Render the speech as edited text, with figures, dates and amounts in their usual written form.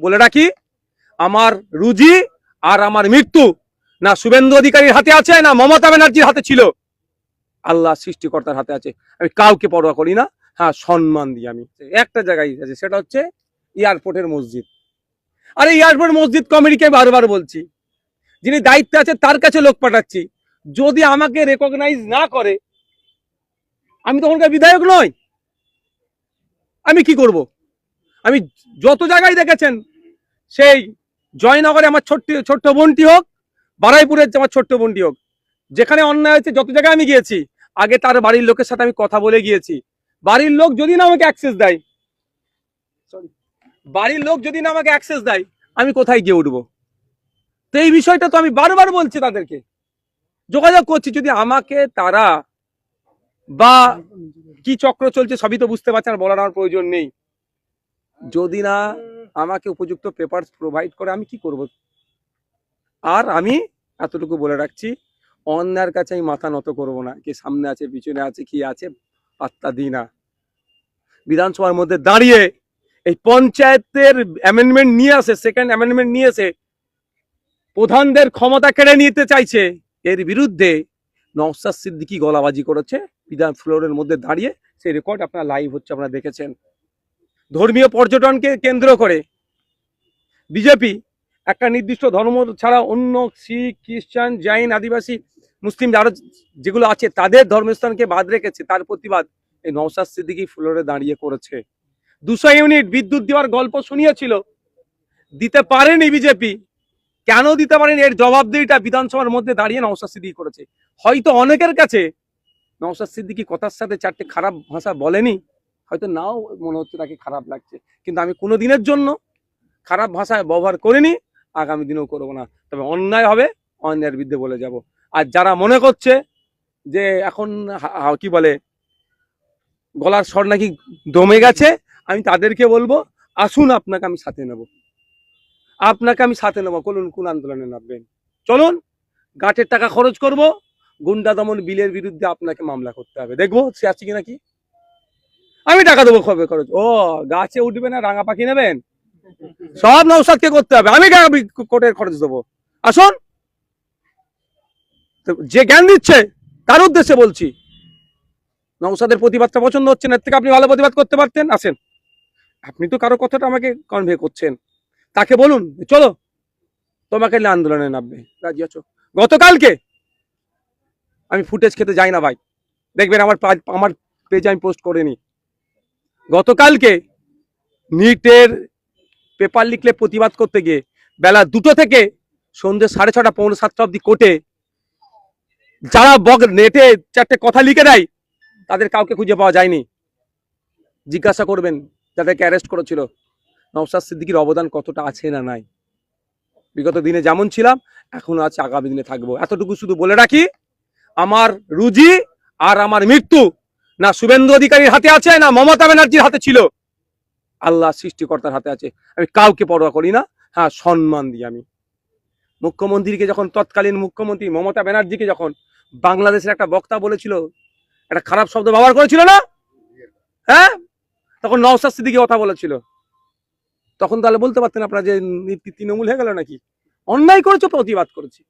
বলে রাখি, আমার রুজি আর আমার মৃত্যু না শুভেন্দু অধিকারীর হাতে আছে না মমতা ব্যানার্জির হাতে ছিল, আল্লাহ সৃষ্টিকর্তার হাতে আছে। আমি কাউকে পরোয়া করি না। হ্যাঁ, সম্মান দিই। আমি একটা জায়গায় আছে, সেটা হচ্ছে এয়ারপোর্টের মসজিদ। আরে এয়ারপোর্ট মসজিদ কমিটিকে বারবার বলছি, যিনি দায়িত্বে আছে তার কাছে লোক পাঠাচ্ছি। যদি আমাকে রেকগনাইজ না করে, আমি তো ওখানকার বিধায়ক নই, আমি কি করব? আমি যত জায়গায় দেখেছেন, সেই জয়নগরে আমার ছোট্ট বোনটি হোক, বারাইপুরের আমার ছোট্ট বোনটি হোক, যেখানে অন্যায় হয়েছে যত জায়গায় আমি গিয়েছি, আগে তার বাড়ির লোকের সাথে আমি কথা বলে গিয়েছি। বাড়ির লোক যদি না আমাকে অ্যাক্সেস দেয়, আমি কোথায় গিয়ে উঠবো? তো এই বিষয়টা তো আমি বারবার বলছি, তাদেরকে যোগাযোগ করছি। যদি আমাকে তারা বা কি চক্র চলছে সবই তো বুঝতে পারছেন, বলার আমার প্রয়োজন নেই। যদি না আমাকে উপযুক্ত পেপার প্রোভাইড করে, আমি কি করব? আর আমি এতটুকু বলে রাখছি, অন্যায়ের কাছে আমি মাথা নত করব না। কি সামনে আছে, পিছনে আছে, কি আছে, পাত্তা দিই না। বিধানসভার মধ্যে দাঁড়িয়ে এই পঞ্চায়েতের অ্যামেন্ডমেন্ট নিয়ে আসে, সেকেন্ড অ্যামেন্ডমেন্ট নিয়ে এসে প্রধানদের ক্ষমতা কেড়ে নিতে চাইছে, এর বিরুদ্ধে নওশাদ সিদ্দিকী গলাবাজি করেছে বিধান ফ্লোরের মধ্যে দাঁড়িয়ে। সেই রেকর্ড আপনারা লাইভ হচ্ছে, আপনারা দেখেছেন। ধর্মীয় পর্যটনকে কেন্দ্র করে বিজেপি একটা নির্দিষ্ট ধর্ম ছাড়া অন্য শিখ, খ্রিস্টান, জৈন, আদিবাসী, মুসলিম আরো যেগুলো আছে তাদের ধর্মস্থানকে বাদ রেখেছে। তার প্রতিবাদ এই নওশাদ সিদ্দিকী ফ্লোরে দাঁড়িয়ে করেছে। 200 ইউনিট বিদ্যুৎ দেওয়ার গল্প শুনিয়েছিল, দিতে পারেনি বিজেপি। কেন দিতে পারেনি, এর জবাবদিহিটা বিধানসভার মধ্যে দাঁড়িয়ে নওশাদ সিদ্দিকী করেছে। হয়তো অনেকের কাছে নওশাদ সিদ্দিকী কথার সাথে চারটে খারাপ ভাষা বলেনি, হয়তো নাও মনে হচ্ছে তাকে খারাপ লাগছে, কিন্তু আমি কোনো দিনের জন্য খারাপ ভাষায় ব্যবহার করিনি, আগামী দিনেও করবো না। তবে অন্যায় হবে, অন্যায়ের বিরুদ্ধে বলে যাব। আর যারা মনে করছে যে এখন কি বলে গলার স্বর নাকি দমে গেছে, আমি তাদেরকে বলবো, আসুন আপনাকে আমি সাথে নেব, কোন আন্দোলনে নামবেন? চলুন, গাঁটের টাকা খরচ করব, গুন্ডা দমন বিলের বিরুদ্ধে আপনাকে মামলা করতে হবে, দেখবো সে আছে কি নাকি। আমি টাকা দেবো খবর খরচ। ও গাছে উঠবে না, রাঙা পাখি নেবেন, সব নওশাদকে করতে হবে, আমি কোর্টের খরচ দেবো। আসুন, যে জ্ঞান দিচ্ছে তার উদ্দেশ্যে বলছি, নওশাদের প্রতিবাদটা পছন্দ হচ্ছে না, এর থেকে আপনি ভালো প্রতিবাদ করতে পারতেন। আসেন, আপনি তো কারো কথাটা আমাকে কনভে করছেন, তাকে বলুন চলো তোমাকে নিয়ে আন্দোলনে নামবে, রাজি আছো? গতকালকে আমি ফুটেজ খেতে যাই না ভাই, দেখবেন আমার পেজে আমি পোস্ট করিনি। গতকালকে নিটের পেপার লিখলে প্রতিবাদ করতে গিয়ে বেলা 2টো থেকে সন্ধ্যে 6:30, 6:45 অব্দি কোর্টে যারা নেটে চারটে কথা লিখে দেয়, তাদের কাউকে খুঁজে পাওয়া যায়নি। জিজ্ঞাসা করবেন যাদেরকে অ্যারেস্ট করেছিল, নওশাদ সিদ্দিকীর অবদান কতটা আছে না নাই। বিগত দিনে যেমন ছিলাম এখনো আছে, আগামী দিনে থাকবো। এতটুকু শুধু বলে রাখি, আমার রুজি আর আমার মৃত্যু না শুভেন্দু অধিকারীর হাতে আছে না মমতা ব্যানার্জির হাতে ছিল, আল্লাহ সৃষ্টিকর্তার হাতে আছে। আমি কাউকে পরোয়া করি না। হ্যাঁ, সম্মান দিই। আমি মুখ্যমন্ত্রীকে যখন, তৎকালীন মুখ্যমন্ত্রী মমতা ব্যানার্জিকে যখন বাংলাদেশের একটা বক্তা বলেছিল, একটা খারাপ শব্দ ব্যবহার করেছিল না, হ্যাঁ, তখন নওশাদ সিদ্দিকী কথা বলেছিল। তখন তাহলে বলতে পারতেন আপনারা যে তৃণমূল হয়ে গেল নাকি? অন্যায় করেছো, প্রতিবাদ করেছি।